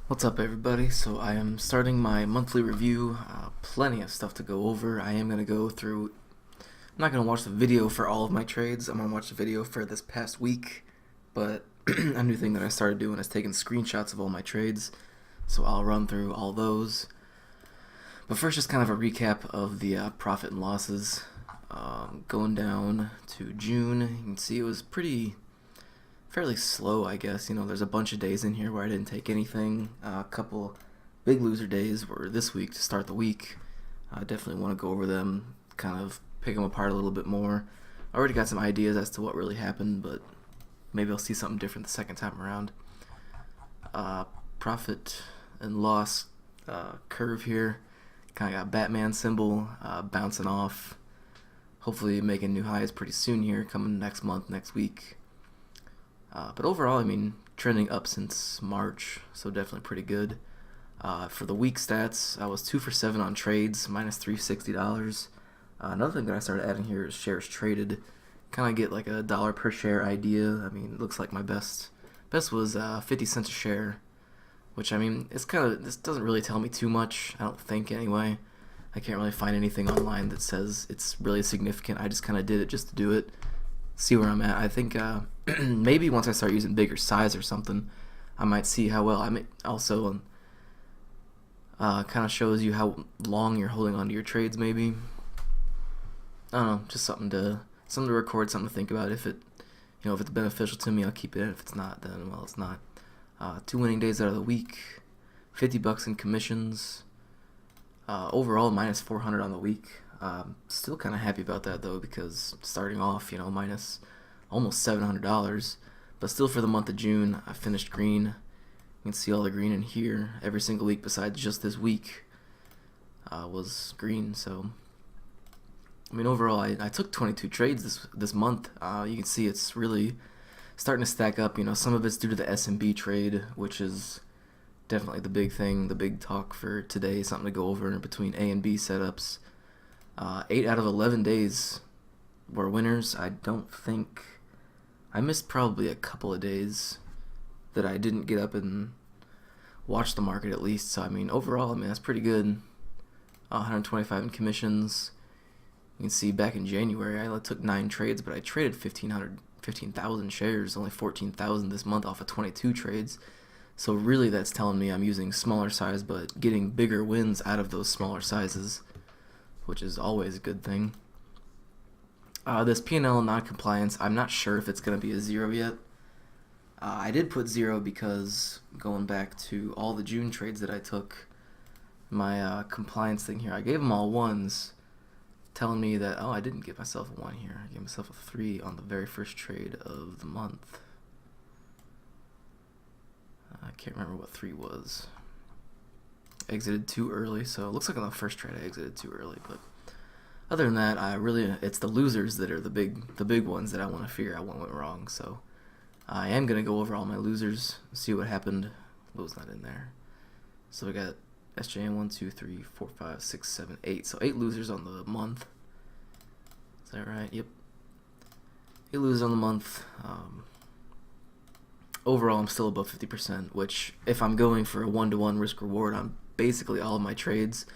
What's up, everybody? So I am starting my monthly review. Plenty of stuff to go over. I am going to go through. I'm not going to watch the video for all of my trades. I'm going to watch the video for this past week. But a new thing that I started doing is taking screenshots of all my trades. So I'll run through all those. But first, just kind of a recap of the profit and losses. Going down to June, you can see it was fairly slow, I guess. There's a bunch of days in here where I didn't take anything. A couple big loser days were this week to start the week. I definitely want to go over them, kind of pick them apart a little bit more. I already got some ideas as to what really happened, but maybe I'll see something different the second time around. Profit and loss curve here. Kind of got Batman symbol bouncing off. Hopefully making new highs pretty soon here, coming next month, next week. But overall, trending up since March, so definitely pretty good. For the week stats, I was 2 for 7 on trades, minus $360. Another thing that I started adding here is shares traded. Kind of get like a dollar per share idea. It looks like my best was 50 cents a share, which this doesn't really tell me too much. I don't think anyway. I can't really find anything online that says it's really significant. I just kind of did it just to do it. See where I'm at. I think maybe once I start using bigger size or something, I might see how well. Also kind of shows you how long you're holding onto your trades. Maybe, I don't know, just something to record, something to think about. If it's beneficial to me, I'll keep it. If it's not, then well, it's not. 2 winning days out of the week, $50 in commissions. Overall, minus 400 on the week. Still kind of happy about that though, because starting off, minus almost $700, but still for the month of June, I finished green. You can see all the green in here. Every single week besides just this week was green. So overall, I took 22 trades this month. You can see it's really starting to stack up. Some of it's due to the SMB trade, which is definitely the big thing, the big talk for today. Something to go over between A and B setups. 8 out of 11 days were winners. I missed probably a couple of days that I didn't get up and watch the market at least. So overall, that's pretty good. 125 in commissions. You can see back in January, I only took 9 trades, but I traded 15,000 shares, only 14,000 this month off of 22 trades. So really, that's telling me I'm using smaller size, but getting bigger wins out of those smaller sizes, which is always a good thing. This P&L non-compliance, I'm not sure if it's going to be a 0 yet. I did put 0 because going back to all the June trades that I took, my compliance thing here, I gave them all 1s, telling me that, I didn't give myself a 1 here. I gave myself a 3 on the very first trade of the month. I can't remember what 3 was. Exited too early, so it looks like on the first trade I exited too early, but other than that, it's the losers that are the big ones that I want to figure out what went wrong. So I am gonna go over all my losers, see what happened. What was not in there? So we got SJM 1, 2, 3, 4, 5, 6, 7, 8. So 8 losers on the month. Is that right? Yep. 8 losers on the month. Overall, I'm still above 50%, which if I'm going for a 1-to-1 risk reward on basically all of my trades,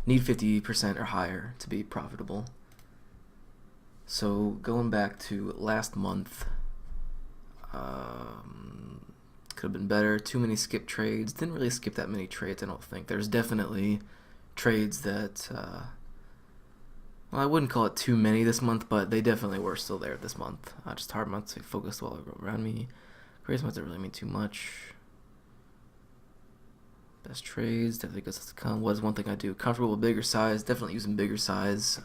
need 50% or higher to be profitable. So going back to last month, could have been better. Too many skip trades. Didn't really skip that many trades, I don't think. There's definitely trades that, well, I wouldn't call it too many this month, but they definitely were still there this month. Just hard months to focus all around me. Grace months don't really mean too much. Best trades, definitely goes to come. What is one thing I do? Comfortable with bigger size, definitely using bigger size,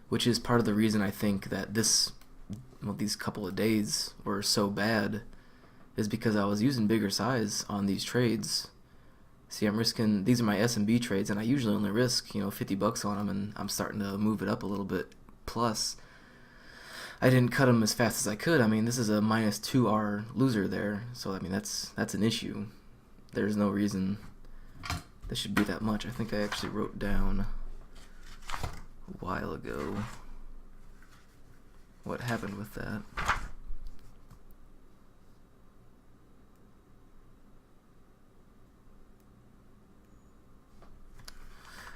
which is part of the reason I think that these couple of days were so bad, is because I was using bigger size on these trades. See, I'm risking, these are my S&B trades, and I usually only risk, $50 on them, and I'm starting to move it up a little bit. Plus, I didn't cut them as fast as I could. This is a minus 2R loser there, so that's an issue. There's no reason this should be that much. I think I actually wrote down a while ago what happened with that.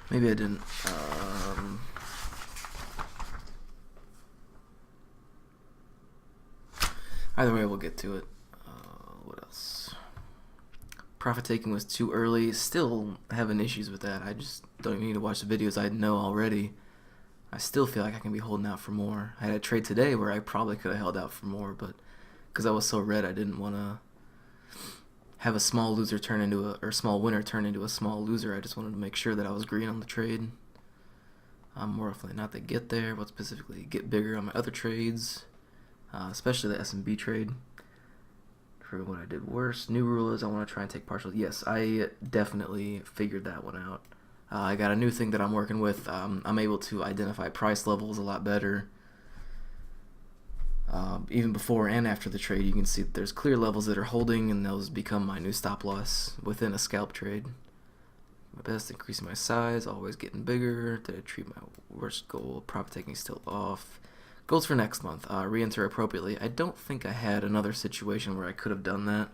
Maybe I didn't. Either way, we'll get to it. What else? Profit taking was too early. Still having issues with that. I just don't even need to watch the videos. I know already. I still feel like I can be holding out for more. I had a trade today where I probably could have held out for more, but because I was so red, I didn't want to have a small loser turn into a, or small winner turn into a small loser. I just wanted to make sure that I was green on the trade. More often than not, they get there, but specifically get bigger on my other trades, especially the S&B trade. For what I did worse, new rule is I want to try and take partials. Yes, I definitely figured that one out. I got a new thing that I'm working with. I'm able to identify price levels a lot better. Even before and after the trade, you can see that there's clear levels that are holding, and those become my new stop loss within a scalp trade. My best, increasing my size, always getting bigger. Did I treat my worst goal? Profit taking still off. Goals for next month. Re-enter appropriately. I don't think I had another situation where I could have done that.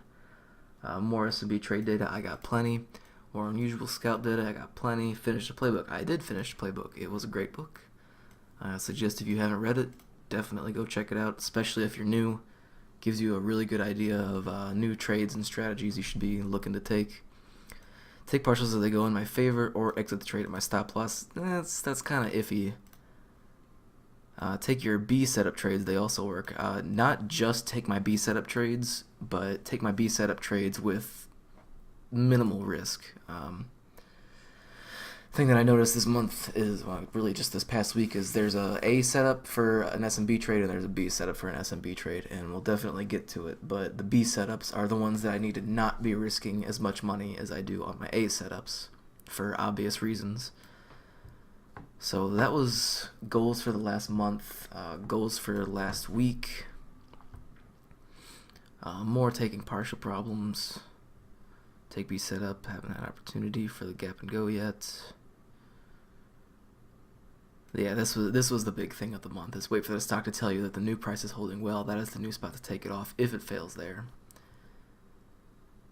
More S&B trade data, I got plenty. More unusual scalp data, I got plenty. Finish the playbook. I did finish the playbook. It was a great book. I suggest if you haven't read it, definitely go check it out, especially if you're new. Gives you a really good idea of new trades and strategies you should be looking to take. Take partials as they go in my favor, or exit the trade at my stop loss. That's kind of iffy. Take your B setup trades, they also work. Not just take my B setup trades, but take my B setup trades with minimal risk. Thing that I noticed this month is, well, really just this past week, is there's a setup for an S&B trade and there's a B setup for an S&B trade, and we'll definitely get to it, but the B setups are the ones that I need to not be risking as much money as I do on my A setups, for obvious reasons. So that was goals for the last month, goals for last week, more taking partial problems, take B setup, haven't had opportunity for the gap and go yet. Yeah, this was the big thing of the month, is wait for the stock to tell you that the new price is holding well. That is the new spot to take it off if it fails there.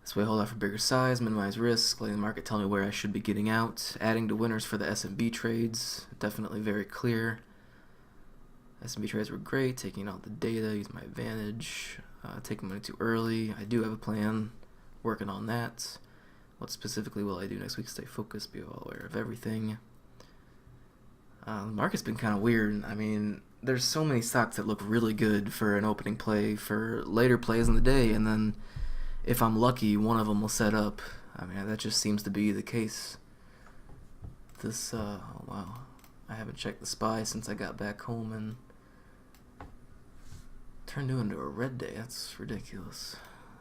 This way, hold out for bigger size, minimize risk, letting the market tell me where I should be getting out. Adding to winners for the S&B trades, definitely very clear. S&B trades were great, taking out the data, use my advantage. Taking money too early, I do have a plan, working on that. What specifically will I do next week? Stay focused, be well aware of everything. The market's been kind of weird. I mean, there's so many stocks that look really good for an opening play, for later plays in the day, and then if I'm lucky, one of them will set up. I mean, that just seems to be the case. This, oh wow, I haven't checked the SPY since I got back home, and turned into a red day. That's ridiculous.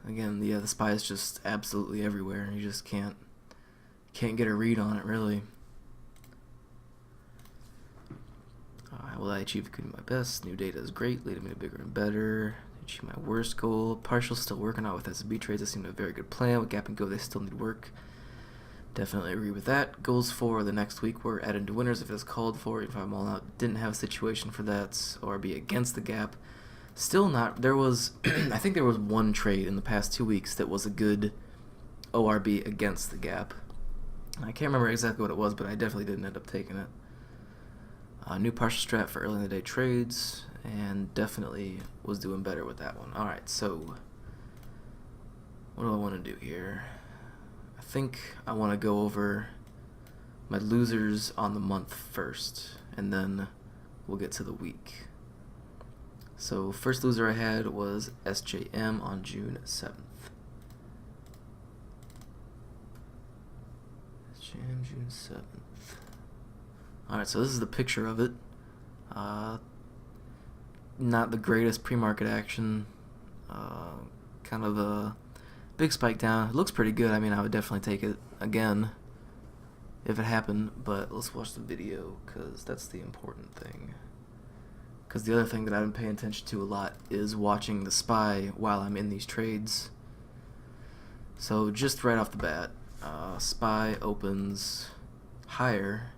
Again, yeah, the SPY is just absolutely everywhere. You just can't get a read on it, really. Will I achieve including my best? New data is great, leading me to bigger and better. Achieve my worst goal. Partial still working out with S&B trades. I seem to have a very good plan. With gap and go, they still need work. Definitely agree with that. Goals for the next week were added to winners if it's called for. If I'm all out, didn't have a situation for that, or be against the gap. Still not. There was, I think there was one trade in the past 2 weeks that was a good ORB against the gap. I can't remember exactly what it was, but I definitely didn't end up taking it. New partial strat for early in the day trades, and definitely was doing better with that one. Alright, so what do I want to do here? I think I want to go over my losers on the month first, and then we'll get to the week. So first loser I had was SJM on June 7th. SJM June 7th. Alright, so this is the picture of it. Not the greatest pre-market action. Kind of a big spike down. It looks pretty good. I mean, I would definitely take it again if it happened, but let's watch the video because that's the important thing. Because the other thing that I've been paying attention to a lot is watching the SPY while I'm in these trades. So just right off the bat, SPY opens higher.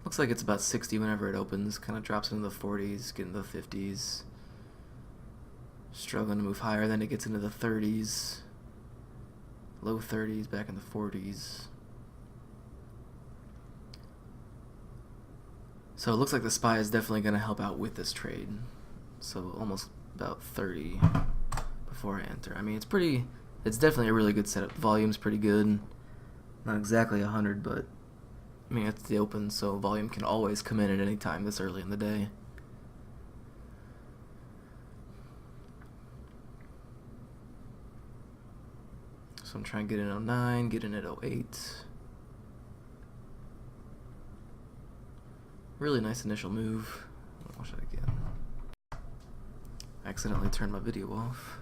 Looks like it's about 60 whenever it opens, kind of drops into the 40s, get into the 50s. Struggling to move higher, then it gets into the 30s. Low 30s, back in the 40s. So it looks like the SPY is definitely going to help out with this trade. So almost about 30 before I enter. I mean, it's definitely a really good setup. Volume's pretty good. Not exactly 100, but I mean, it's the open, so volume can always come in at any time this early in the day. So I'm trying to get in at 09, get in at 08. Really nice initial move. Watch that again. Accidentally turned my video off.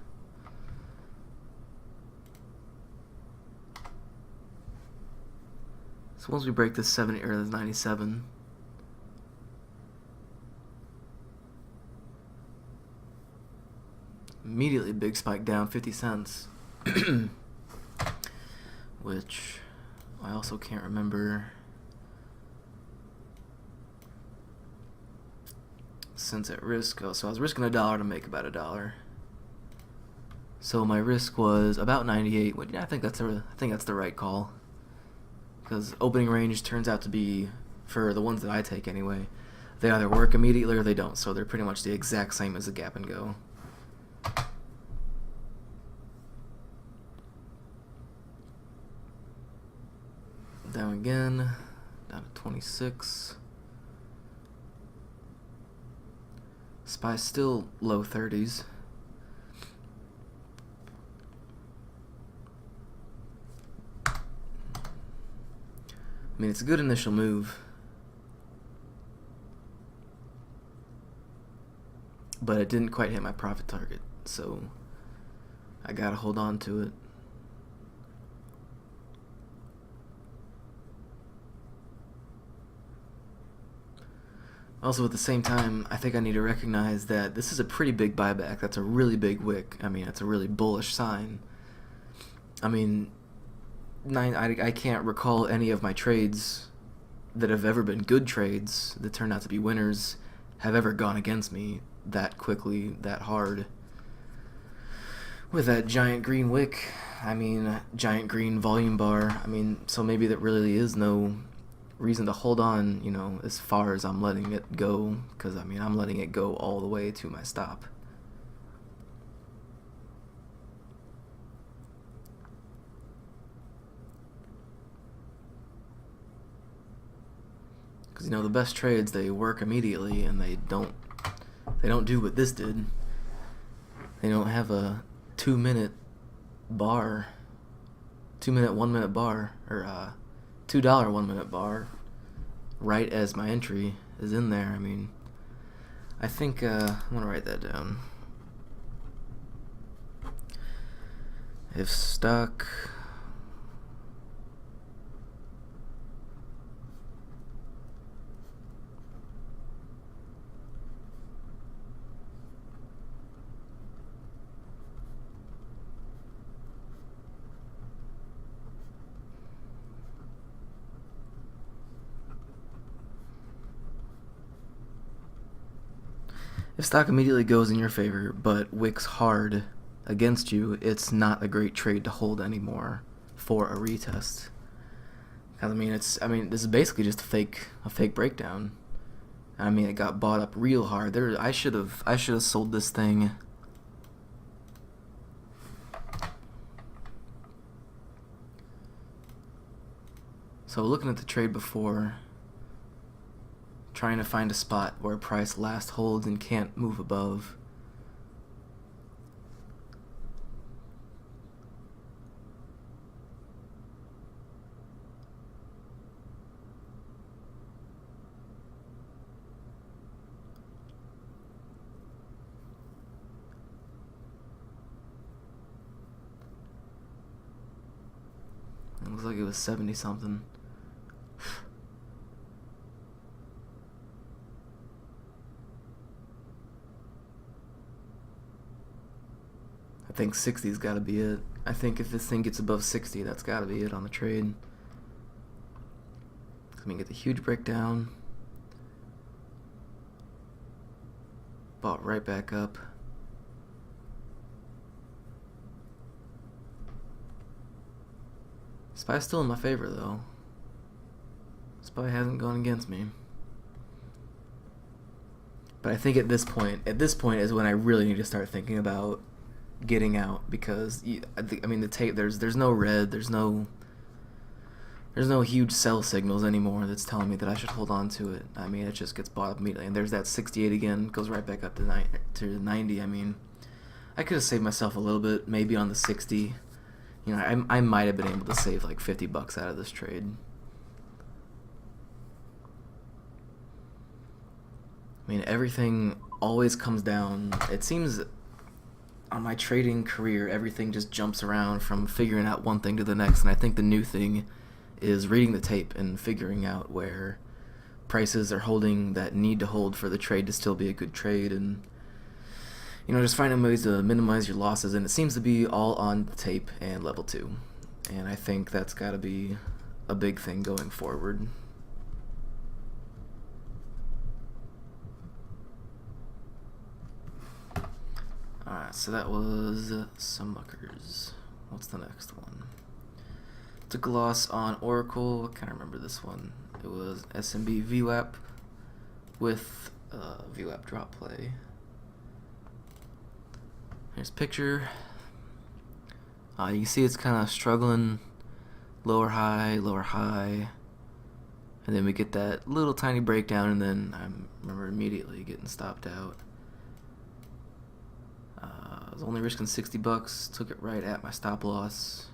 So once we break this 70 or this 97, immediately big spike down 50 cents, which I also can't remember. Since at risk, so I was risking $1 to make about $1. So my risk was about 98. Which I think that's the right call, because opening range turns out to be, for the ones that I take anyway, they either work immediately or they don't. So they're pretty much the exact same as the gap and go. Down again, down to 26. SPY still low 30s. I mean, it's a good initial move, but it didn't quite hit my profit target, so I gotta hold on to it. Also, at the same time, I think I need to recognize that this is a pretty big buyback. That's a really big wick. I mean, it's a really bullish sign. I mean, I can't recall any of my trades that have ever been good trades that turned out to be winners have ever gone against me that quickly, that hard. With that giant green wick, I mean, giant green volume bar. I mean, so maybe there really is no reason to hold on, you know, as far as I'm letting it go, because I mean, I'm letting it go all the way to my stop. Because, you know, the best trades, they work immediately, and they don't do what this did. They don't have a 2-minute bar, 1-minute bar, or $2 1-minute bar right as my entry is in there. I mean, I think I'm gonna write that down. If stock immediately goes in your favor, but wicks hard against you, it's not a great trade to hold anymore for a retest. Because I mean, this is basically just a fake breakdown. I mean, it got bought up real hard. I should have sold this thing. So looking at the trade before, trying to find a spot where price last holds and can't move above. It looks like it was 70 something. I think 60's got to be it. I think if this thing gets above 60, that's got to be it on the trade. Let me get the huge breakdown. Bought right back up. SPY's still in my favor, though. SPY hasn't gone against me. But I think at this point is when I really need to start thinking about getting out, because I mean the tape, there's no red, there's no huge sell signals anymore that's telling me that I should hold on to it. I mean, it just gets bought up immediately, and there's that 68 again, goes right back up to 90. I mean, I could have saved myself a little bit, maybe on the 60. You know, I might have been able to save like $50 out of this trade. I mean, everything always comes down. It seems on my trading career, everything just jumps around from figuring out one thing to the next, and I think the new thing is reading the tape and figuring out where prices are holding that need to hold for the trade to still be a good trade, and you know, just finding ways to minimize your losses. And it seems to be all on the tape and level 2, and I think that's got to be a big thing going forward. Alright, so that was some muckers. What's the next one? Took a loss on Oracle. I can't remember this one. It was SMB VWAP with VWAP drop play. Here's a picture. You can see it's kind of struggling, lower high, and then we get that little tiny breakdown, and then I remember immediately getting stopped out. I was only risking $60, took it right at my stop loss.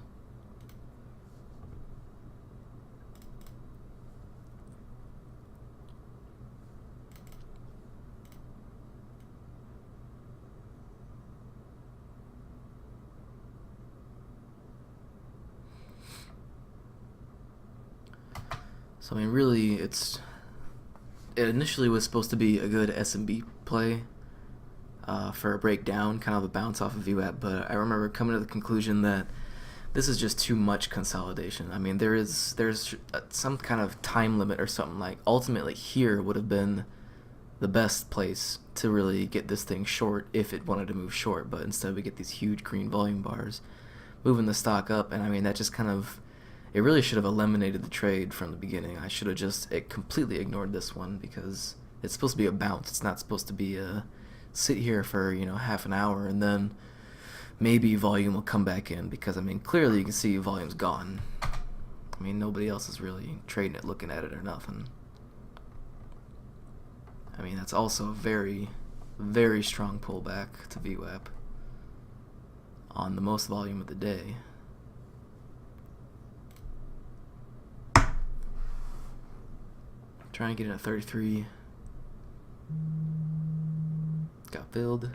So I mean, really, it initially was supposed to be a good SMB play for a breakdown, kind of a bounce off of VWAP, but I remember coming to the conclusion that this is just too much consolidation. I mean, there's some kind of time limit or something. Like, ultimately here would have been the best place to really get this thing short if it wanted to move short, but instead we get these huge green volume bars moving the stock up, and I mean, that just kind of, it really should have eliminated the trade from the beginning. I should have just completely ignored this one, because it's supposed to be a bounce. It's not supposed to be a sit here for, you know, half an hour and then maybe volume will come back in, because I mean, clearly you can see volume's gone. I mean, nobody else is really trading it, looking at it, or nothing. I mean, that's also a very, very strong pullback to VWAP on the most volume of the day. Trying to get in at 33. Got filled.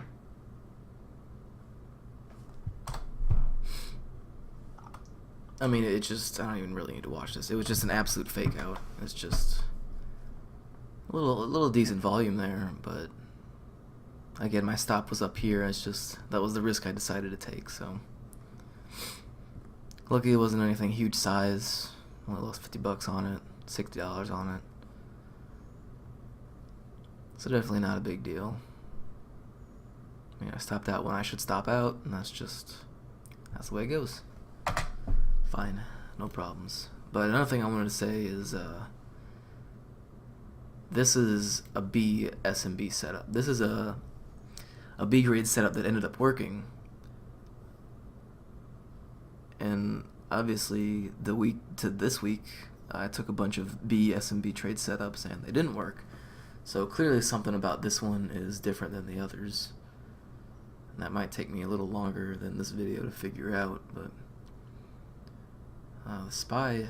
I mean, it just, I don't even really need to watch this. It was just an absolute fake out. It's just a little decent volume there, but again, my stop was up here. It's just, that was the risk I decided to take, so luckily it wasn't anything huge size. Only lost $50 on it, $60 on it. So definitely not a big deal. I mean, I stopped out when I should stop out, and that's the way it goes. Fine, no problems. But another thing I wanted to say is this is a B SMB setup. This is a B grade setup that ended up working. And obviously the week to this week, I took a bunch of B SMB trade setups and they didn't work. So clearly something about this one is different than the others. And that might take me a little longer than this video to figure out, but the SPY's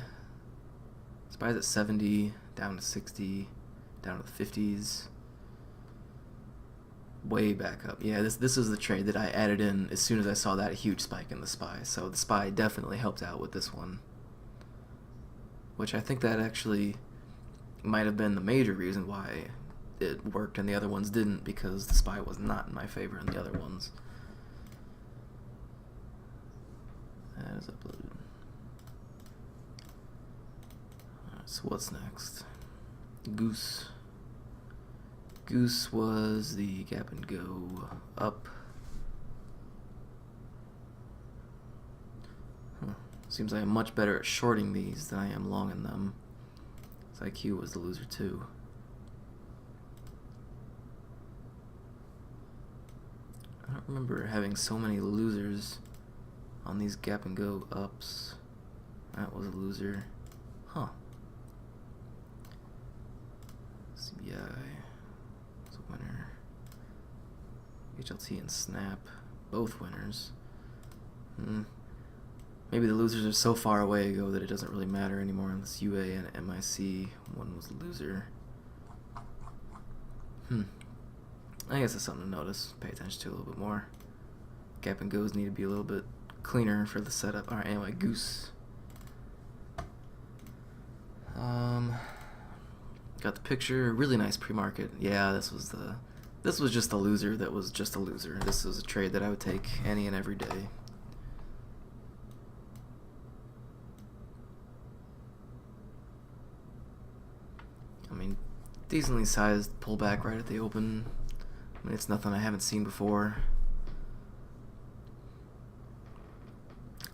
at 70, down to 60, down to the 50s, way back up. Yeah, this is the trade that I added in as soon as I saw that huge spike in the SPY. So the SPY definitely helped out with this one, which I think that actually might have been the major reason why it worked and the other ones didn't, because the SPY was not in my favor in the other ones. That is uploaded. Alright, so what's next? Goose. Goose was the gap and go up. Seems like I'm much better at shorting these than I am longing them. So IQ was the loser too. remember having so many losers on these gap and go ups. That was a loser. Huh. CBI was a winner. HLT and Snap, both winners. Maybe the losers are so far away ago that it doesn't really matter anymore. Unless UA and MIC, one was a loser. I guess that's something to notice, pay attention to a little bit more. Gap and goes need to be a little bit cleaner for the setup. Alright, anyway, Goose. Got the picture, really nice pre-market. Yeah, this was just a loser that was just a loser. This was a trade that I would take any and every day. I mean, decently sized pullback right at the open. I mean, it's nothing I haven't seen before.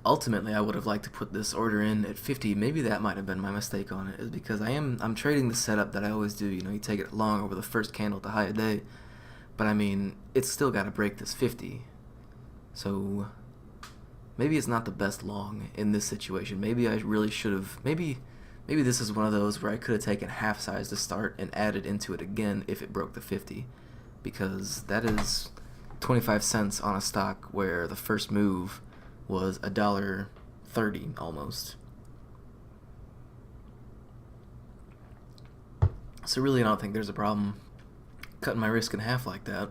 Ultimately, I would have liked to put this order in at 50. Maybe that might have been my mistake on it, is because I'm trading the setup that I always do. You know, you take it long over the first candle at the high of day, but I mean, it's still got to break this 50. So maybe it's not the best long in this situation. Maybe I really should have. Maybe this is one of those where I could have taken half size to start and added into it again if it broke the 50, because that is 25 cents on a stock where the first move was $1.30 almost. So really, I don't think there's a problem cutting my risk in half like that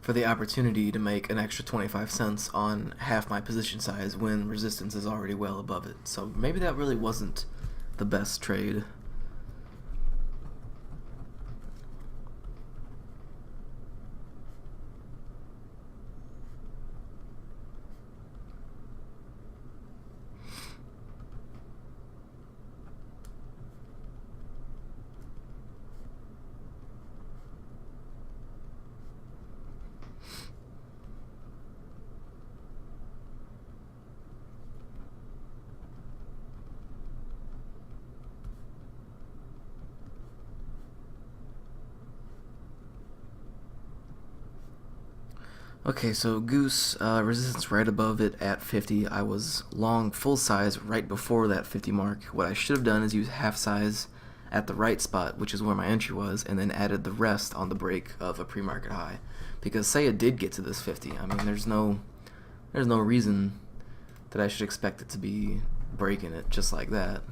for the opportunity to make an extra 25 cents on half my position size when resistance is already well above it. So maybe that really wasn't the best trade. Okay, so Goose, resistance right above it at 50. I was long full size right before that 50 mark. What I should have done is use half size at the right spot, which is where my entry was, and then added the rest on the break of a pre-market high. Because say it did get to this 50, I mean, there's no reason that I should expect it to be breaking it just like that.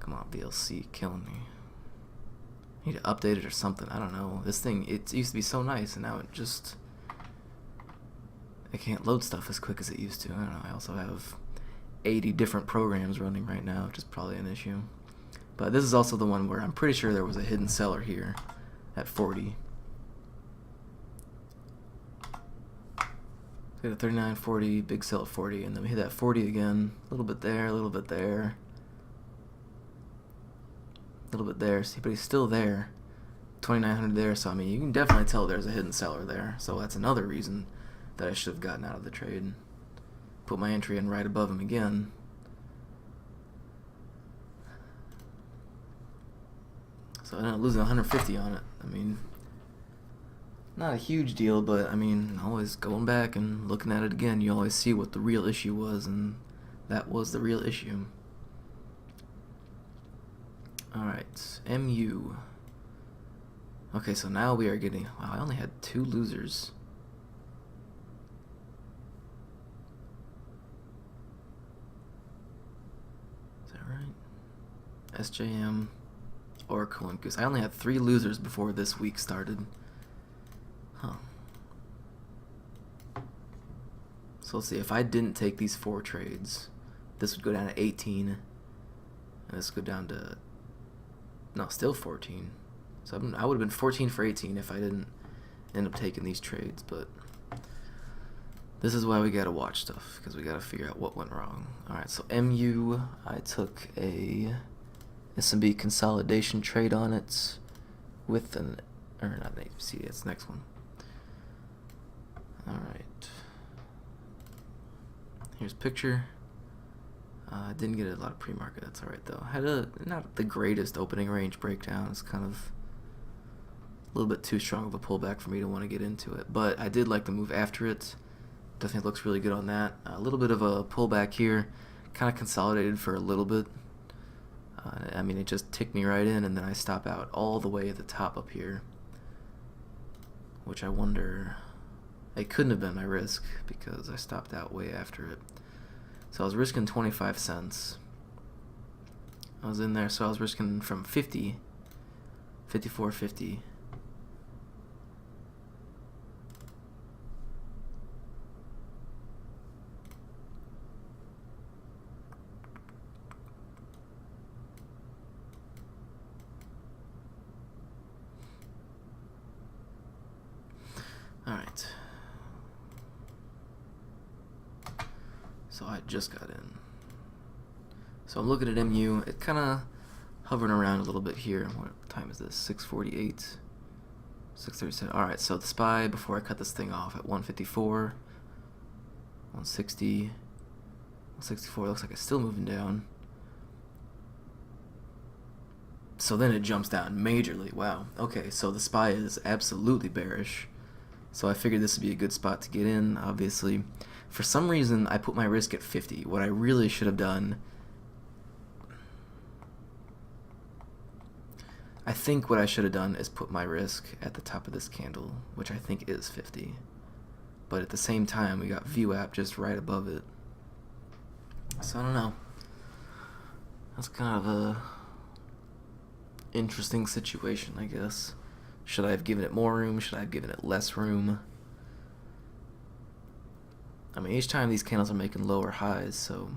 Come on, VLC, killing me. I need to update it or something. I don't know. This thing, it used to be so nice, and now it just... I can't load stuff as quick as it used to. I don't know. I also have 80 different programs running right now, which is probably an issue. But this is also the one where I'm pretty sure there was a hidden seller here at 40. We got a 39, 40, big sell at 40, and then we hit that 40 again. A little bit there, a little bit there. A little bit there. See, but he's still there. 2,900 there, so I mean, you can definitely tell there's a hidden seller there. So that's another reason that I should have gotten out of the trade. Put my entry in right above him again. So I ended up losing 150 on it. I mean, not a huge deal, but I mean, always going back and looking at it again, you always see what the real issue was, and that was the real issue. Alright, MU. Okay, so now we are getting... Wow, I only had 2 losers. SJM, Oracle, and Goose. I only had 3 losers before this week started. Huh. So let's see, if I didn't take these 4 trades, this would go down to 18, and this would go down to, no, still 14. So I would have been 14 for 18 if I didn't end up taking these trades, but this is why we gotta watch stuff, because we gotta figure out what went wrong. Alright, so MU, I took a S&B consolidation trade on it with an, or not an ABC, it's the next one. Alright. Here's a picture. Didn't get a lot of pre-market, that's alright though. Had not the greatest opening range breakdown. It's kind of little bit too strong of a pullback for me to want to get into it. But I did like the move after it. Definitely looks really good on that. A little bit of a pullback here. Kind of consolidated for a little bit. I mean, it just ticked me right in, and then I stop out all the way at the top up here. Which I wonder... It couldn't have been my risk, because I stopped out way after it. So I was risking 25 cents. I was in there, so I was risking from 50, 54.50. All right. So I just got in. So I'm looking at MU. It kind of hovering around a little bit here. What time is this? 6:48. 6:37. All right. So the SPY before I cut this thing off at 154, 160, 164. Looks like it's still moving down. So then it jumps down majorly. Wow. Okay. So the SPY is absolutely bearish. So I figured this would be a good spot to get in. Obviously, for some reason I put my risk at 50. What I really should have done, I think what I should have done is put my risk at the top of this candle, which I think is 50. But at the same time, we got VWAP just right above it. So I don't know. That's kind of a interesting situation, I guess. Should I have given it more room? Should I have given it less room? I mean, each time these candles are making lower highs, so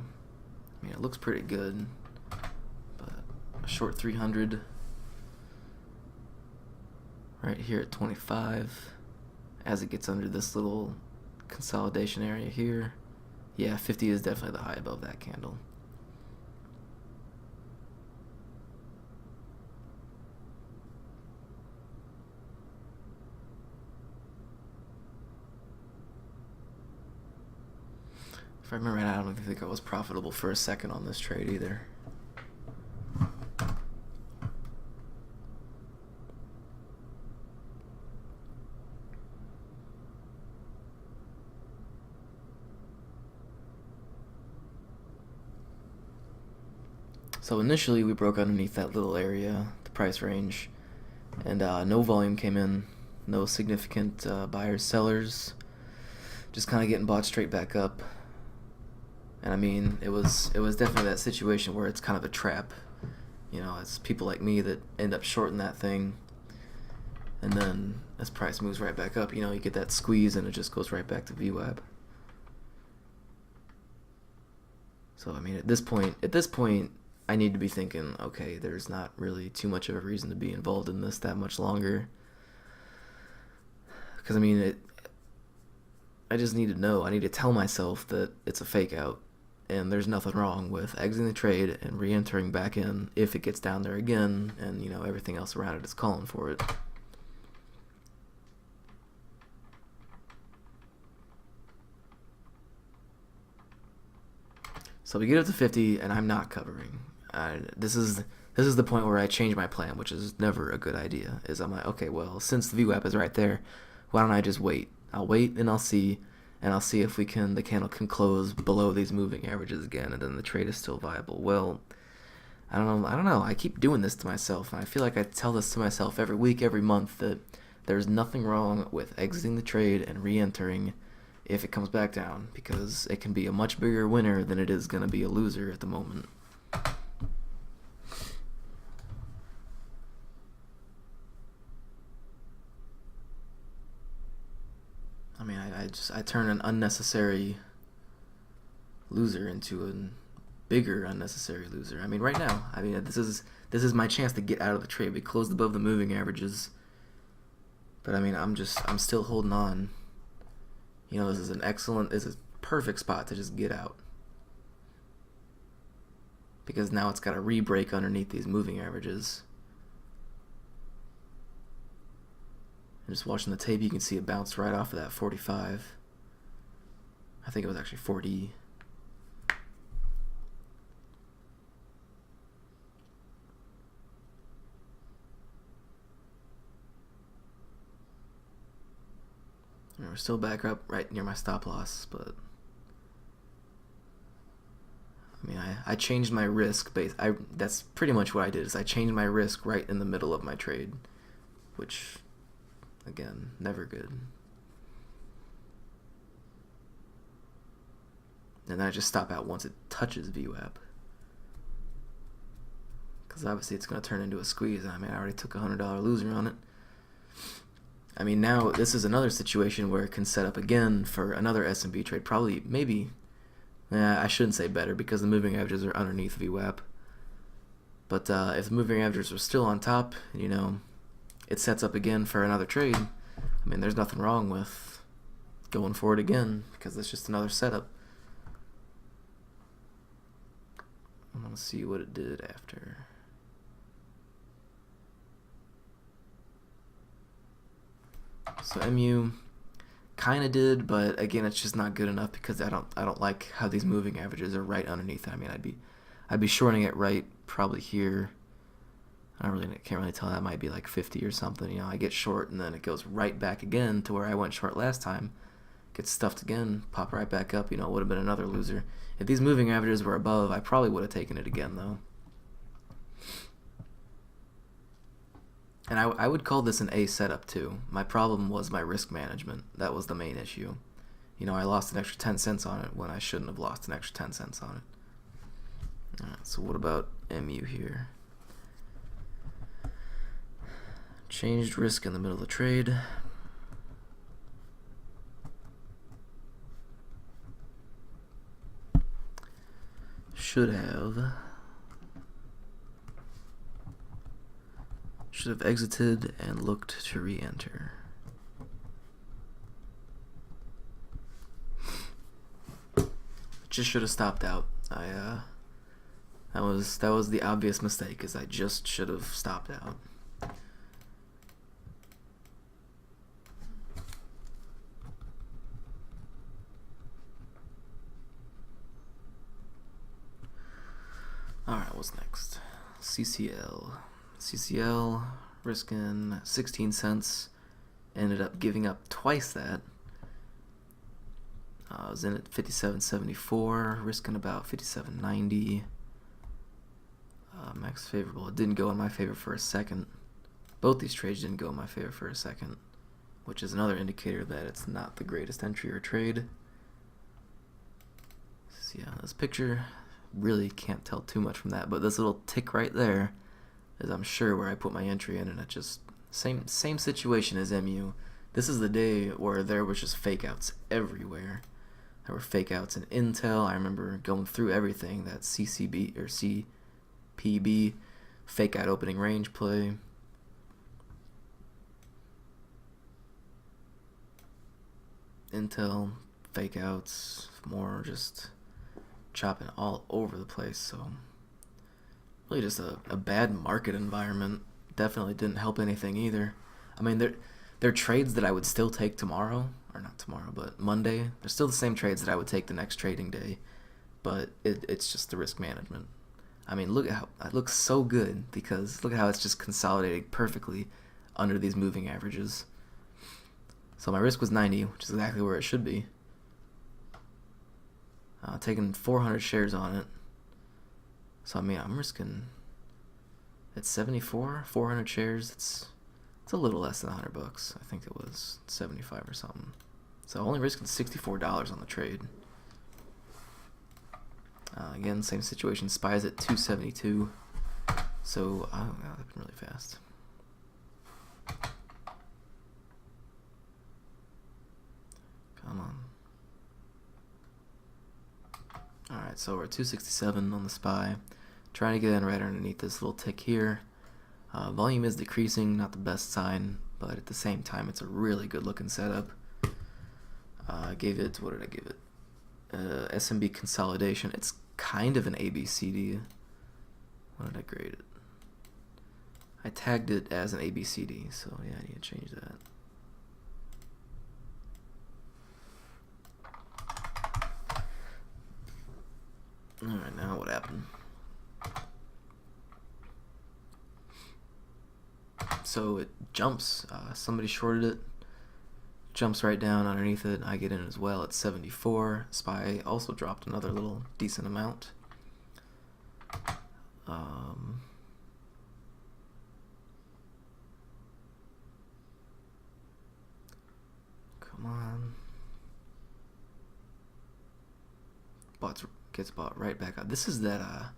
I mean, it looks pretty good. But a short 300 right here at 25 as it gets under this little consolidation area here. Yeah, 50 is definitely the high above that candle. If I remember right, I don't think I was profitable for a second on this trade either. So initially we broke underneath that little area, the price range, and no volume came in, no significant buyers, sellers, just kind of getting bought straight back up. And I mean, it was definitely that situation where it's kind of a trap. You know, it's people like me that end up shorting that thing, and then as price moves right back up, you know, you get that squeeze and it just goes right back to VWAP. So I mean, at this point, I need to be thinking, okay, there's not really too much of a reason to be involved in this that much longer. Because I mean, I just need to know. I need to tell myself that it's a fake out. And there's nothing wrong with exiting the trade and re-entering back in if it gets down there again, and you know everything else around it is calling for it. So we get up to 50, and I'm not covering. This is the point where I change my plan, which is never a good idea. Is I'm like, okay, well, since the VWAP is right there, why don't I just wait? I'll wait and I'll see if the candle can close below these moving averages again, and then the trade is still viable. Well, I don't know. I keep doing this to myself, and I feel like I tell this to myself every week, every month, that there's nothing wrong with exiting the trade and re-entering if it comes back down, because it can be a much bigger winner than it is going to be a loser at the moment. I mean, I turn an unnecessary loser into a bigger unnecessary loser. I mean, right now, I mean, this is my chance to get out of the trade. We closed above the moving averages, but I mean, I'm still holding on. You know, this is a perfect spot to just get out, because now it's got a re-break underneath these moving averages. And just watching the tape, you can see it bounced right off of that 45. I think it was actually 40. still back up right near my stop loss, but I mean, I changed my risk base. That's pretty much what I did. Is I changed my risk right in the middle of my trade, which, again, never good. And then I just stop out once it touches VWAP, because obviously it's going to turn into a squeeze. I mean, I already took a $100 loser on it. I mean, now this is another situation where it can set up again for another S&P trade. Probably, maybe. I shouldn't say better, because the moving averages are underneath VWAP. But if the moving averages are still on top, you know, it sets up again for another trade. I mean, there's nothing wrong with going for it again, because it's just another setup. I want to see what it did after. So MU kind of did, but again, it's just not good enough, because I don't like how these moving averages are right underneath it. I mean, I'd be shorting it right probably here. Can't really tell. That might be like 50 or something. You know, I get short and then it goes right back again to where I went short last time. Gets stuffed again, pop right back up. You know, it would have been another loser. If these moving averages were above, I probably would have taken it again though. And I would call this an A setup too. My problem was my risk management. That was the main issue. You know, I lost an extra 10 cents on it when I shouldn't have lost an extra 10 cents on it. Alright, so what about MU here? Changed risk in the middle of the trade. Should have exited and looked to re-enter. Just should have stopped out. That was the obvious mistake, is I just should have stopped out. Alright, what's next? CCL. CCL, risking 16 cents, ended up giving up twice that. I was in at 57.74, risking about 57.90. Max favorable. It didn't go in my favor for a second. Both these trades didn't go in my favor for a second, which is another indicator that it's not the greatest entry or trade. So yeah, this picture, really can't tell too much from that, but this little tick right there is, I'm sure, where I put my entry in, and it just same situation as MU. This is the day where there was just fake outs everywhere. There were fake outs in Intel. I remember going through everything, that CCB or CPB fake out opening range play. Intel fake outs, more just chopping all over the place. So really just a bad market environment. Definitely didn't help anything either. I mean, they're trades that I would still take tomorrow, or not tomorrow, but Monday. They're still the same trades that I would take the next trading day, but it's just the risk management. I mean, look at how it looks so good, because look at how it's just consolidating perfectly under these moving averages. So my risk was 90, which is exactly where it should be. Taking 400 shares on it. So I mean, I'm risking at 74, 400 shares. It's a little less than $100. I think it was 75 or something. So only risking $64 on the trade. Again, same situation. SPY's at 272. So oh, that's been really fast. Come on. Alright, so we're at 267 on the SPY. Trying to get in right underneath this little tick here. Volume is decreasing, not the best sign, but at the same time, it's a really good looking setup. I gave it, what did I give it? SMB consolidation. It's kind of an ABCD. What did I grade it? I tagged it as an ABCD, so yeah, I need to change that. Alright, now what happened? So it jumps. Somebody shorted it. jumps right down underneath it. I get in as well at 74. SPY also dropped another little decent amount. Come on. Gets bought right back up. This is that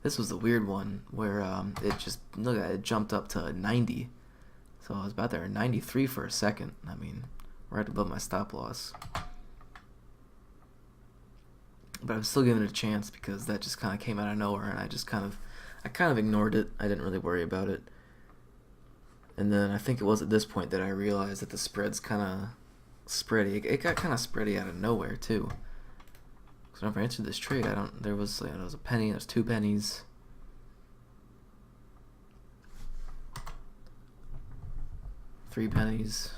this was the weird one where it just, look at it, it jumped up to 90. So I was about there at 93 for a second. I mean, right above my stop loss. But I'm still giving it a chance because that just kind of came out of nowhere, and I kind of ignored it. I didn't really worry about it. And then I think it was at this point that I realized that the spread's kind of spready. It got kind of spready out of nowhere too. So whenever I entered this trade, there was a penny, there's 2 pennies. Three pennies.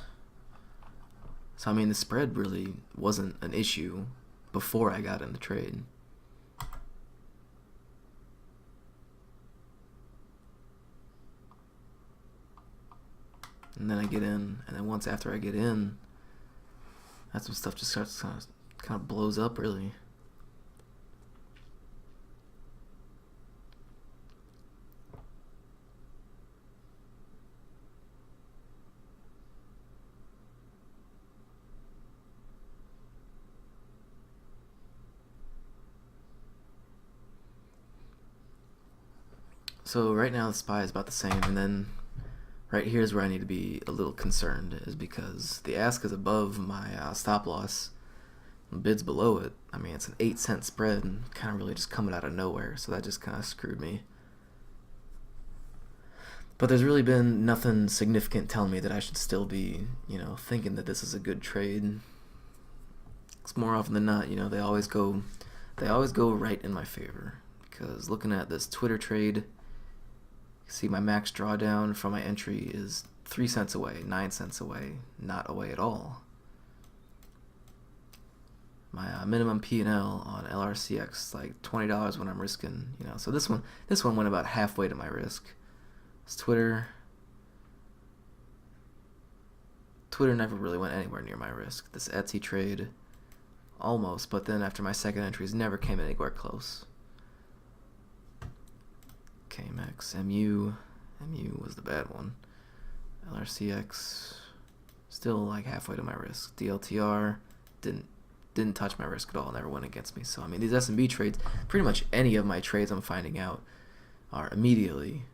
So I mean, the spread really wasn't an issue before I got in the trade. And then I get in, and then once after I get in, that's when stuff just starts kind of blows up really. So right now the SPY is about the same, and then right here is where I need to be a little concerned, is because the ask is above my stop loss, and bid's below it. I mean, it's an 8-cent spread, and kind of really just coming out of nowhere, so that just kind of screwed me. But there's really been nothing significant telling me that I should still be, thinking that this is a good trade. It's more often than not, they always go right in my favor. Because looking at this Twitter trade, see my max drawdown from my entry is 3 cents away, 9 cents away, not away at all. My minimum P&L on LRCX like $20 when I'm risking, so this one went about halfway to my risk. It's Twitter never really went anywhere near my risk. This Etsy trade almost, but then after my second entries never came anywhere close. KMX, MU was the bad one. LRCX, still like halfway to my risk. DLTR didn't touch my risk at all, never went against me. So I mean, these SMB trades, pretty much any of my trades I'm finding out are immediately,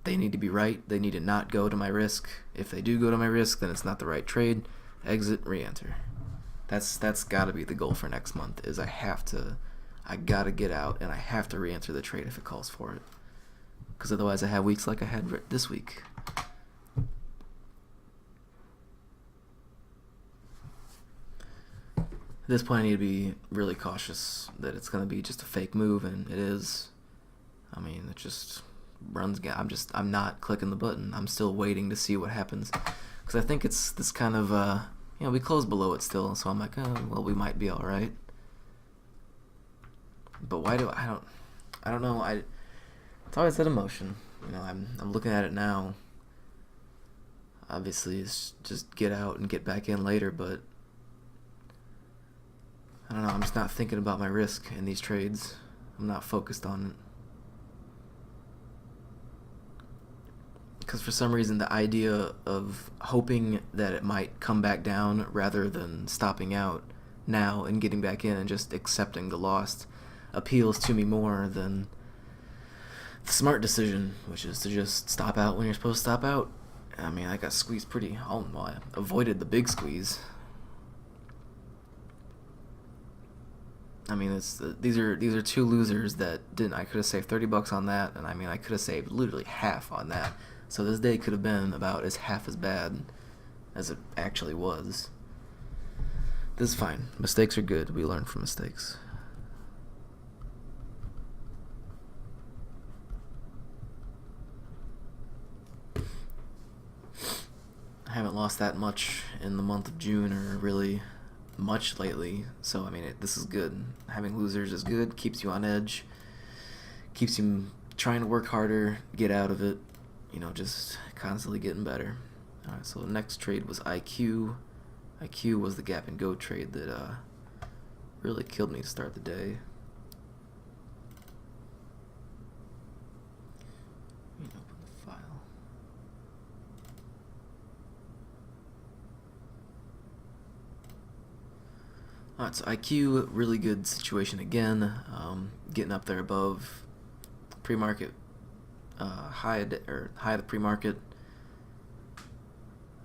they need to be right. They need to not go to my risk. If they do go to my risk, then it's not the right trade. Exit, re-enter. That's got to be the goal for next month. Is I gotta get out, and I have to re-enter the trade if it calls for it. Because otherwise I have weeks like I had this week. At this point I need to be really cautious that it's going to be just a fake move, and it is. I mean, it just runs. I'm not clicking the button. I'm still waiting to see what happens. Because I think it's this kind of, we close below it still, so I'm like, oh, well, we might be alright. But why do I don't know. It's always that emotion. I'm looking at it now. Obviously, it's just get out and get back in later, but I don't know. I'm just not thinking about my risk in these trades. I'm not focused on it. Because for some reason, the idea of hoping that it might come back down rather than stopping out now and getting back in and just accepting the loss appeals to me more than the smart decision, which is to just stop out when you're supposed to stop out. I mean, I got squeezed pretty. Well, I avoided the big squeeze. I mean, these are two losers that didn't. I could have saved $30 on that, and I mean, I could have saved literally half on that. So this day could have been about half as bad as it actually was. This is fine. Mistakes are good. We learn from mistakes. I haven't lost that much in the month of June, or really much lately, so I mean, this is good. Having losers is good, keeps you on edge, keeps you trying to work harder, get out of it, just constantly getting better. Alright, so the next trade was IQ. IQ was the gap and go trade that really killed me to start the day. Let me open the file. Alright, so IQ, really good situation again. Getting up there above pre-market high of the pre-market.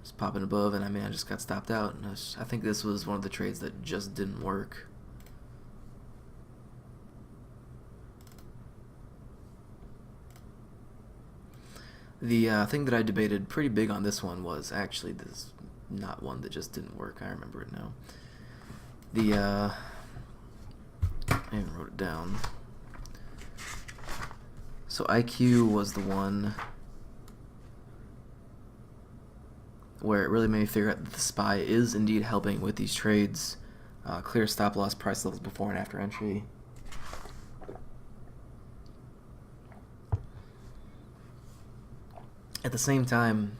Just popping above, and I mean I just got stopped out. And I think this was one of the trades that just didn't work. The thing that I debated pretty big on this one was actually this not one that just didn't work. I remember it now. I even wrote it down. So IQ was the one where it really made me figure out that the SPY is indeed helping with these trades. Clear stop loss price levels before and after entry. At the same time,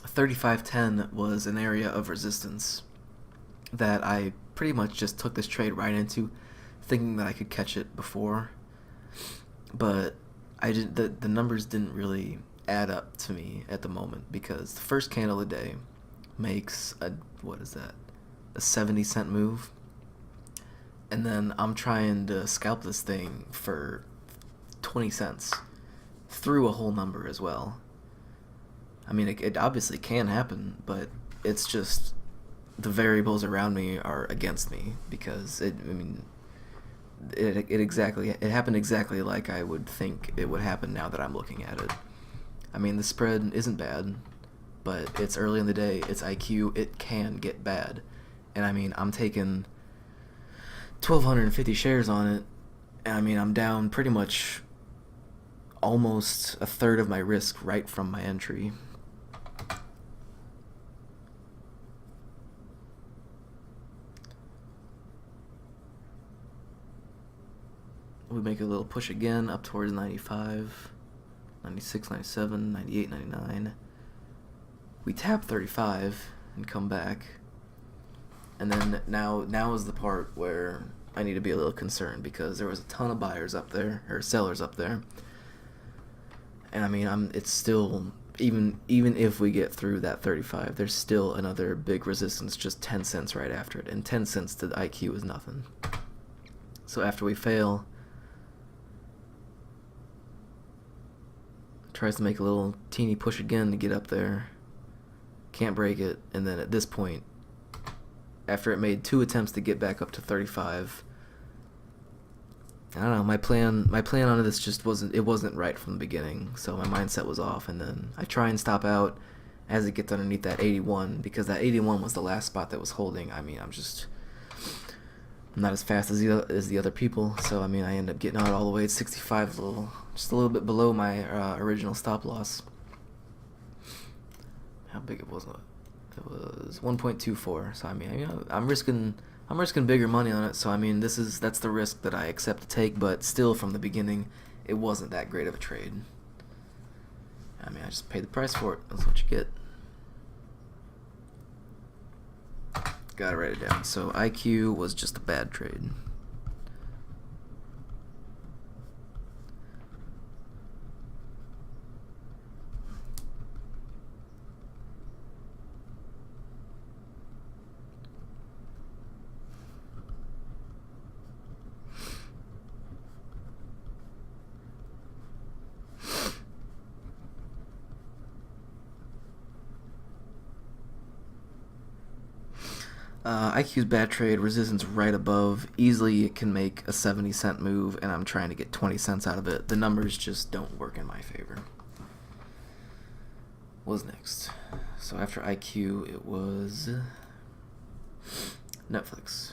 35.10 was an area of resistance that I pretty much just took this trade right into, thinking that I could catch it before, but I didn't. The numbers didn't really add up to me at the moment, because the first candle of the day makes a, what is that, a 70-cent move, and then I'm trying to scalp this thing for 20 cents through a whole number as well. I mean, it obviously can happen, but it's just the variables around me are against me, because it happened exactly like I would think it would happen now that I'm looking at it. I mean, the spread isn't bad, but it's early in the day, it's IQ, it can get bad. And I mean, I'm taking 1,250 shares on it, and I mean, I'm down pretty much almost a third of my risk right from my entry. We make a little push again up towards 95, 96, 97, 98, 99. We tap 35 and come back. And then now is the part where I need to be a little concerned, because there was a ton of buyers up there, or sellers up there. And I mean, it's still, even if we get through that 35, there's still another big resistance just 10 cents right after it, and 10 cents to the IQ is nothing. So after we fail, tries to make a little teeny push again to get up there, can't break it, and then at this point, after it made 2 attempts to get back up to 35, I don't know, my plan on this just wasn't right from the beginning, so my mindset was off. And then I try and stop out as it gets underneath that 81, because that 81 was the last spot that was holding. I mean, I'm not as fast as the other people, so I mean, I end up getting out all the way at 65, just a little bit below my original stop loss. How big it was? It was 1.24. So I mean, I'm risking bigger money on it. So I mean, that's the risk that I accept to take. But still, from the beginning, it wasn't that great of a trade. I mean, I just paid the price for it. That's what you get. Gotta write it down. So IQ was just a bad trade. IQ's bad trade, resistance right above. Easily it can make a 70-cent move, and I'm trying to get 20 cents out of it. The numbers just don't work in my favor. What was next? So after IQ, it was Netflix.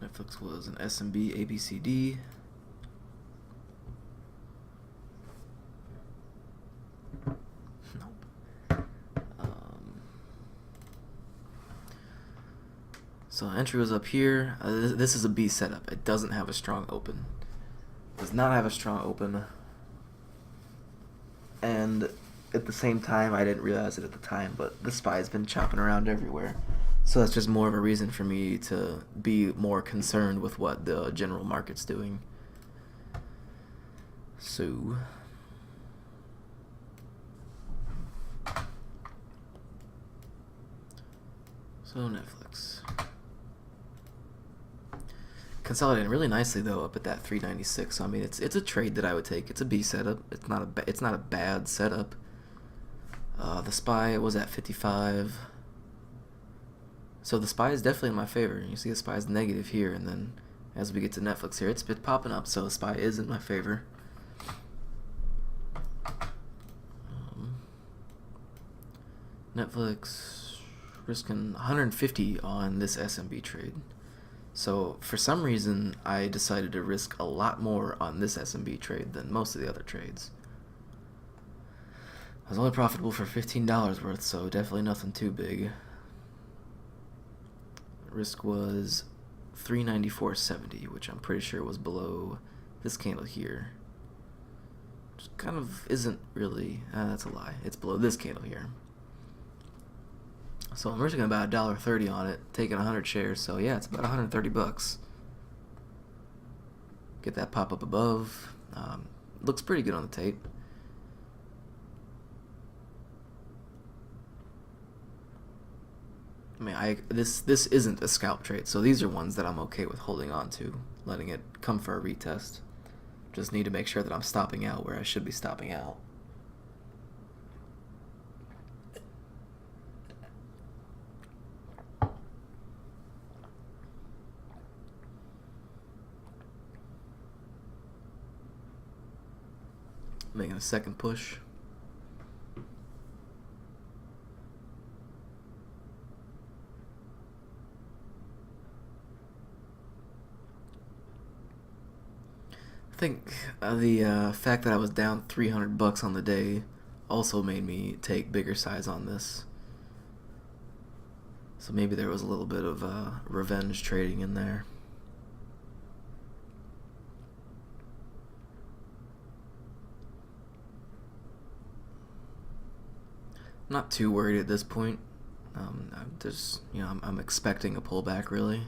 Netflix was an SMB ABCD. So entry was up here. This is a B setup. It doesn't have a strong open. Does not have a strong open. And at the same time, I didn't realize it at the time, but the SPY's been chopping around everywhere. So that's just more of a reason for me to be more concerned with what the general market's doing. So Netflix consolidating really nicely though, up at that 396. So I mean, it's a trade that I would take. It's a B setup. It's not a bad setup. The SPY was at 55. So the SPY is definitely in my favor. You see the SPY is negative here, and then as we get to Netflix here, it's been popping up, so the SPY is in my favor. Netflix risking 150 on this SMB trade. So for some reason, I decided to risk a lot more on this SMB trade than most of the other trades. I was only profitable for $15 worth, so definitely nothing too big. Risk was 394.70, which I'm pretty sure was below this candle here. Which kind of isn't really, that's a lie. It's below this candle here. So I'm risking about $1.30 on it, taking 100 shares, so yeah, it's about 130 bucks. Get that pop up above. Looks pretty good on the tape. I mean, this isn't a scalp trade, so these are ones that I'm okay with holding on to, letting it come for a retest. Just need to make sure that I'm stopping out where I should be stopping out. Making a second push. I think the fact that I was down 300 bucks on the day also made me take bigger size on this. So maybe there was a little bit of revenge trading in there. Not too worried at this point. I'm expecting a pullback really.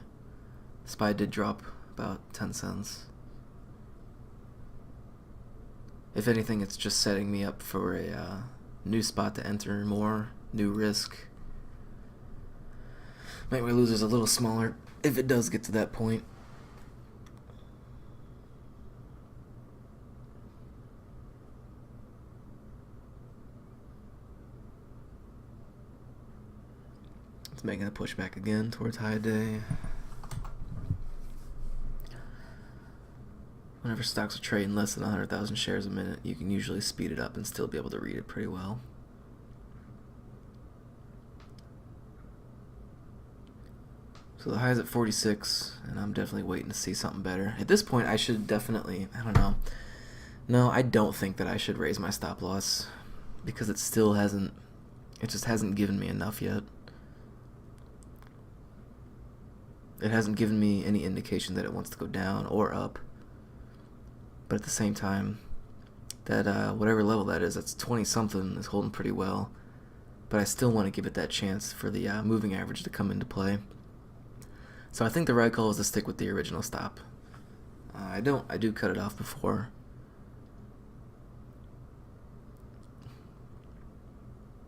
SPY did drop about 10 cents. If anything, it's just setting me up for a new spot to enter more, new risk. Make my losers a little smaller if it does get to that point. It's making a pushback again towards high day. Whenever stocks are trading less than 100,000 shares a minute, you can usually speed it up and still be able to read it pretty well. So the high is at 46, and I'm definitely waiting to see something better. At this point, I should definitely, I don't know. No, I don't think that I should raise my stop loss, because it just hasn't given me enough yet. It hasn't given me any indication that it wants to go down or up. But at the same time, that whatever level that is, that's 20-something, is holding pretty well. But I still want to give it that chance for the moving average to come into play. So I think the right call is to stick with the original stop. I do cut it off before.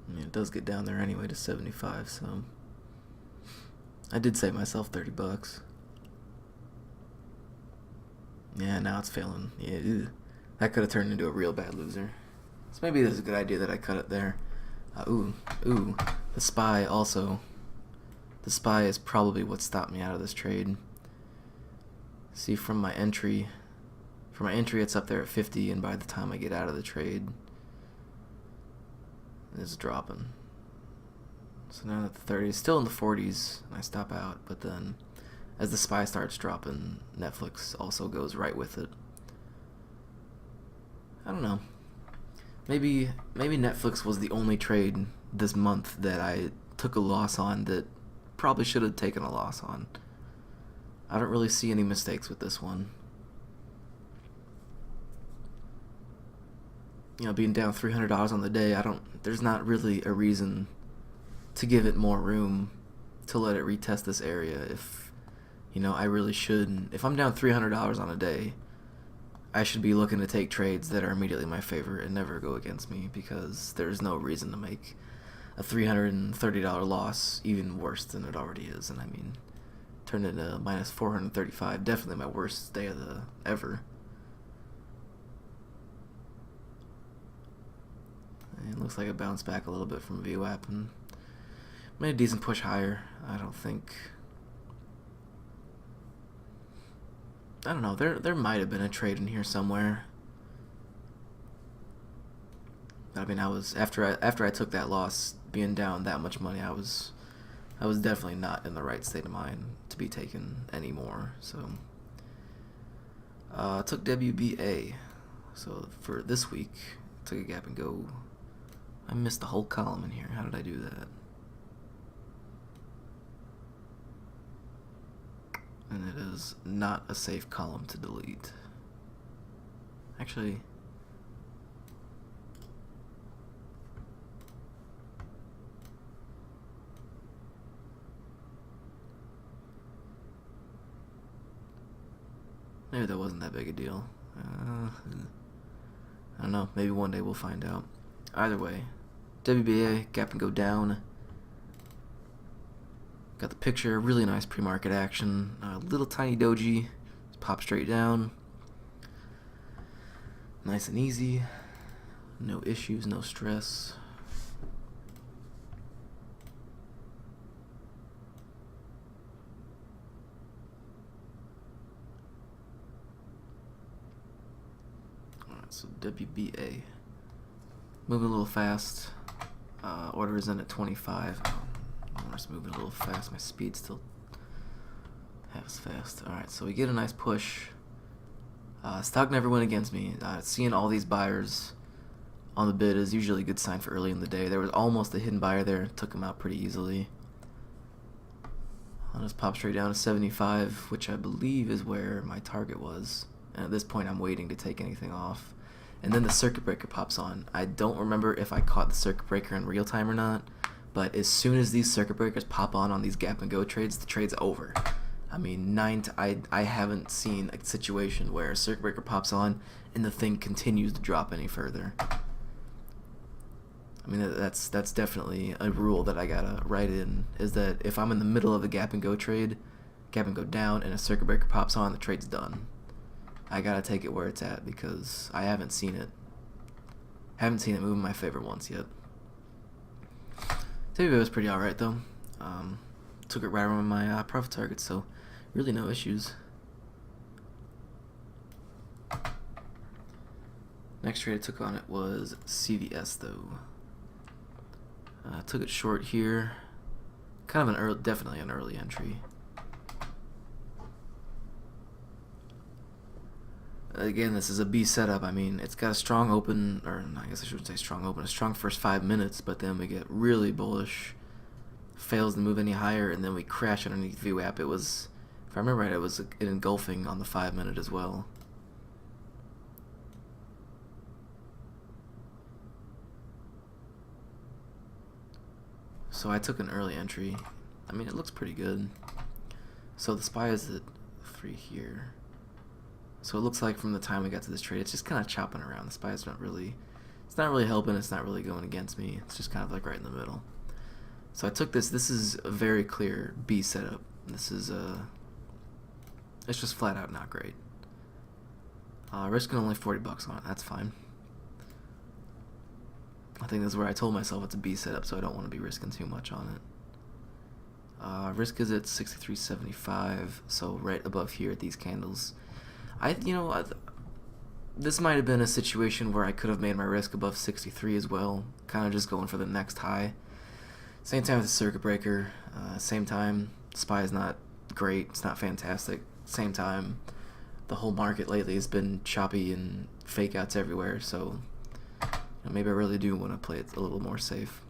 I mean, it does get down there anyway to 75, so I did save myself 30 bucks. Yeah, now it's failing. Yeah, ew. That could have turned into a real bad loser. So maybe it is a good idea that I cut it there. The SPY also. The SPY is probably what stopped me out of this trade. See, from my entry it's up there at 50, and by the time I get out of the trade, it's dropping. So now at the 30, it's still in the 40s, and I stop out, but then as the SPY starts dropping, Netflix also goes right with it. I don't know. Maybe Netflix was the only trade this month that I took a loss on that probably should have taken a loss on. I don't really see any mistakes with this one. being down $300 on the day, there's not really a reason to give it more room to let it retest this area. If, I really should, if I'm down $300 on a day, I should be looking to take trades that are immediately in my favor and never go against me, because there's no reason to make a $330 loss even worse than it already is. And I mean, turned into minus 435, definitely my worst day of the ever. And it looks like it bounced back a little bit from VWAP and made a decent push higher. I don't know, there might have been a trade in here somewhere. But I mean, I was after I took that loss, being down that much money, I was definitely not in the right state of mind to be taking anymore. So took WBA. So for this week, took a gap and go. I missed the whole column in here. How did I do that? And it is not a safe column to delete. Actually, maybe that wasn't that big a deal. I don't know. Maybe one day we'll find out. Either way, WBA, gap and go down. Got the picture, really nice pre-market action. Little tiny doji, pop straight down. Nice and easy. No issues, no stress. Alright, so WBA. Moving a little fast. Order is in at 25. I'm just moving a little fast. My speed's still half as fast. Alright, so we get a nice push. Stock never went against me. Seeing all these buyers on the bid is usually a good sign for early in the day. There was almost a hidden buyer there. Took him out pretty easily. I'll just pop straight down to 75, which I believe is where my target was. And at this point, I'm waiting to take anything off. And then the circuit breaker pops on. I don't remember if I caught the circuit breaker in real time or not. But as soon as these circuit breakers pop on these gap and go trades, the trade's over. I mean, I haven't seen a situation where a circuit breaker pops on and the thing continues to drop any further. I mean, that's definitely a rule that I gotta write in, is that if I'm in the middle of a gap and go trade, gap and go down, and a circuit breaker pops on, the trade's done. I gotta take it where it's at, because I haven't seen it. Haven't seen it move in my favor once yet. It was pretty alright though. Took it right around my profit target, so really no issues. Next trade I took on it was CVS though. Took it short here. Kind of definitely an early entry. Again, this is a B setup. I mean, it's got a strong open, or I guess I shouldn't say strong open, a strong first 5 minutes, but then we get really bullish, fails to move any higher, and then we crash underneath VWAP. It was, if I remember right, it was an engulfing on the 5 minute as well. So I took an early entry. I mean, it looks pretty good. So the SPY is at 3 here. So it looks like from the time we got to this trade, it's just kind of chopping around. The SPY is not really helping, it's not really going against me. It's just kind of like right in the middle. So I took this. This is a very clear B setup. This is it's just flat out not great. Risking only 40 bucks on it. That's fine. I think that's where I told myself it's a B setup, so I don't want to be risking too much on it. Risk is at 63.75, so right above here at these candles. This might have been a situation where I could have made my risk above 63 as well, kind of just going for the next high. Same time with the circuit breaker, same time, SPY is not great, it's not fantastic. Same time, the whole market lately has been choppy and fake outs everywhere, so maybe I really do want to play it a little more safe.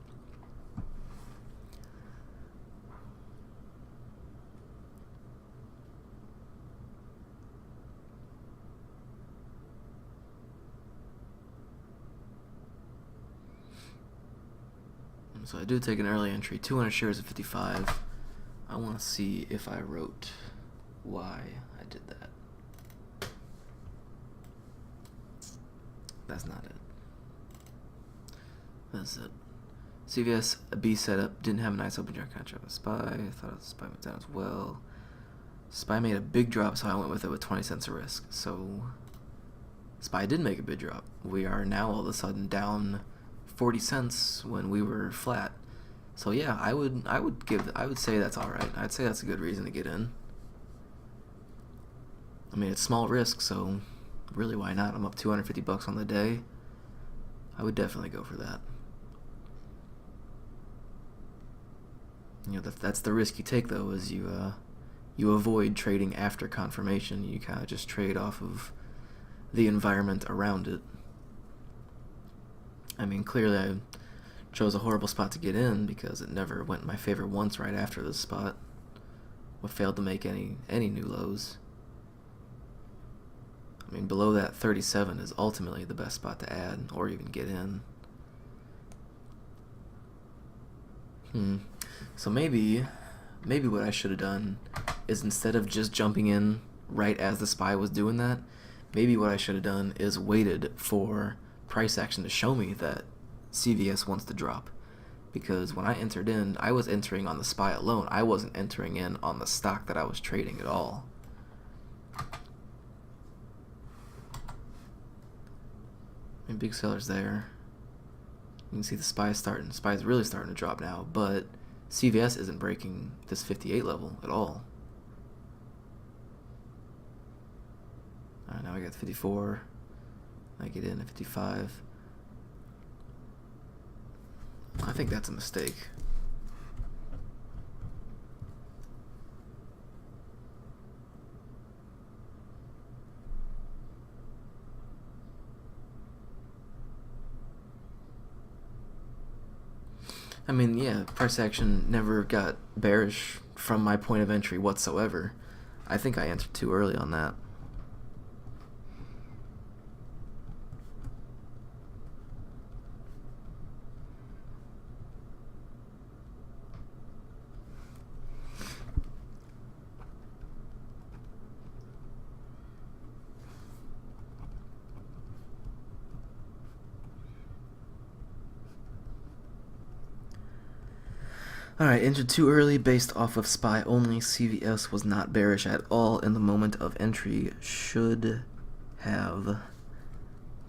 So I do take an early entry, 200 shares at 55. I want to see if I wrote why I did that. That's not it. That's it. CVS, a B setup, didn't have a nice open jar contract with SPY. I thought SPY went down as well. SPY made a big drop, so I went with it with 20 cents of risk. So SPY did make a big drop. We are now all of a sudden down 40 cents when we were flat. So yeah, I would say that's all right. I'd say that's a good reason to get in. I mean, it's small risk, so really why not? I'm up 250 bucks on the day. I would definitely go for that. You know, that's the risk you take though, is you avoid trading after confirmation. You kind of just trade off of the environment around it. I mean, clearly I chose a horrible spot to get in because it never went in my favor once right after this spot. We failed to make any new lows. I mean, below that 37 is ultimately the best spot to add or even get in. So maybe what I should have done is, instead of just jumping in right as the SPY was doing that, maybe what I should have done is waited for price action to show me that CVS wants to drop. Because when I entered in, I was entering on the SPY alone. I wasn't entering in on the stock that I was trading at all. And big sellers there. You can see the SPY is starting. SPY is really starting to drop now, but CVS isn't breaking this 58 level at all. Alright, now we got 54. I get in at 55. I think that's a mistake. I mean, yeah, price action never got bearish from my point of entry whatsoever. I think I entered too early on that. Alright, entered too early based off of SPY only. CVS was not bearish at all in the moment of entry. Should have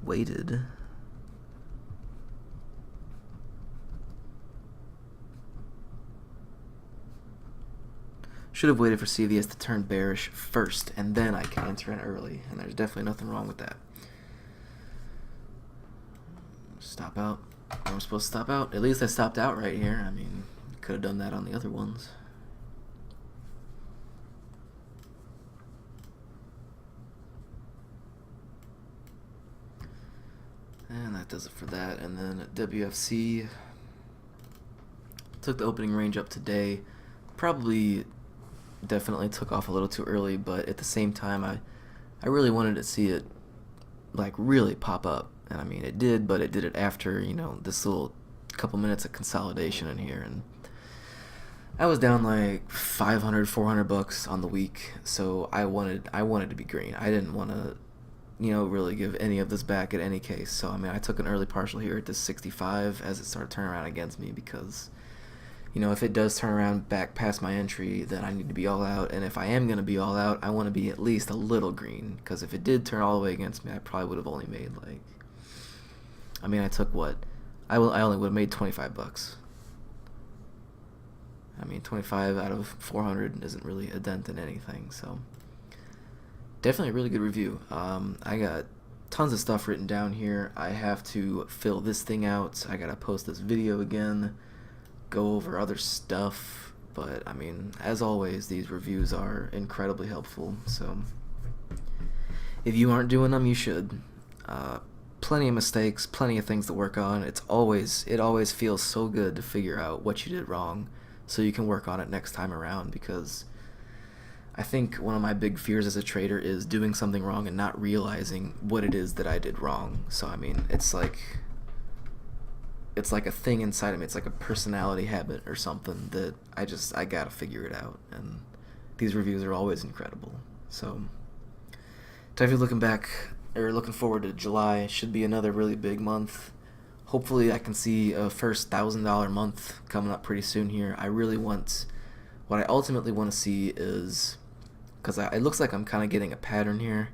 waited. Should have waited for CVS to turn bearish first, and then I can enter in early. And there's definitely nothing wrong with that. Stop out. I'm supposed to stop out. At least I stopped out right here. I mean, could have done that on the other ones. And that does it for that. And then WFC took the opening range up today. Probably definitely took off a little too early, but at the same time I really wanted to see it like really pop up. And I mean, it did, but it did it after, you know, this little couple minutes of consolidation in here, and I was down like 500, 400 bucks on the week, so I wanted to be green. I didn't want to, you know, really give any of this back at any case. So I mean, I took an early partial here at this 65 as it started turning around against me, because, you know, if it does turn around back past my entry, then I need to be all out. And if I am going to be all out, I want to be at least a little green, because if it did turn all the way against me, I probably would have only made like, I mean, I took what? I only would have made 25 bucks. I mean, 25 out of 400 isn't really a dent in anything, so definitely a really good review. I got tons of stuff written down here. I have to fill this thing out. I gotta post this video again, go over other stuff, but I mean, as always, these reviews are incredibly helpful, so if you aren't doing them, you should. Plenty of mistakes, plenty of things to work on. It always feels so good to figure out what you did wrong, so you can work on it next time around, because I think one of my big fears as a trader is doing something wrong and not realizing what it is that I did wrong. So I mean, it's like, it's like a thing inside of me. It's like a personality habit or something that I gotta figure it out. And these reviews are always incredible. So definitely looking forward to July. Should be another really big month. Hopefully I can see a first $1,000 month coming up pretty soon here. What I ultimately want to see is, because it looks like I'm kind of getting a pattern here.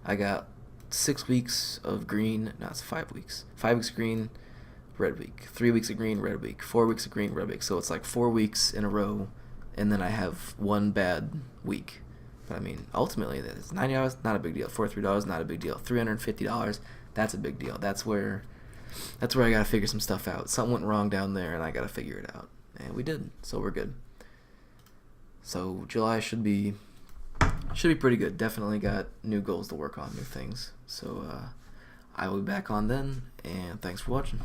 I got 6 weeks of green, no, it's 5 weeks. 5 weeks green, red week. 3 weeks of green, red week. 4 weeks of green, red week. So it's like 4 weeks in a row, and then I have one bad week. But I mean, ultimately, that's $90, not a big deal. $43, not a big deal. $350, that's a big deal. That's where I gotta figure some stuff out. Something went wrong down there, and I gotta figure it out. And we did, so we're good. So July should be pretty good. Definitely got new goals to work on, new things. So I will be back on then, and thanks for watching.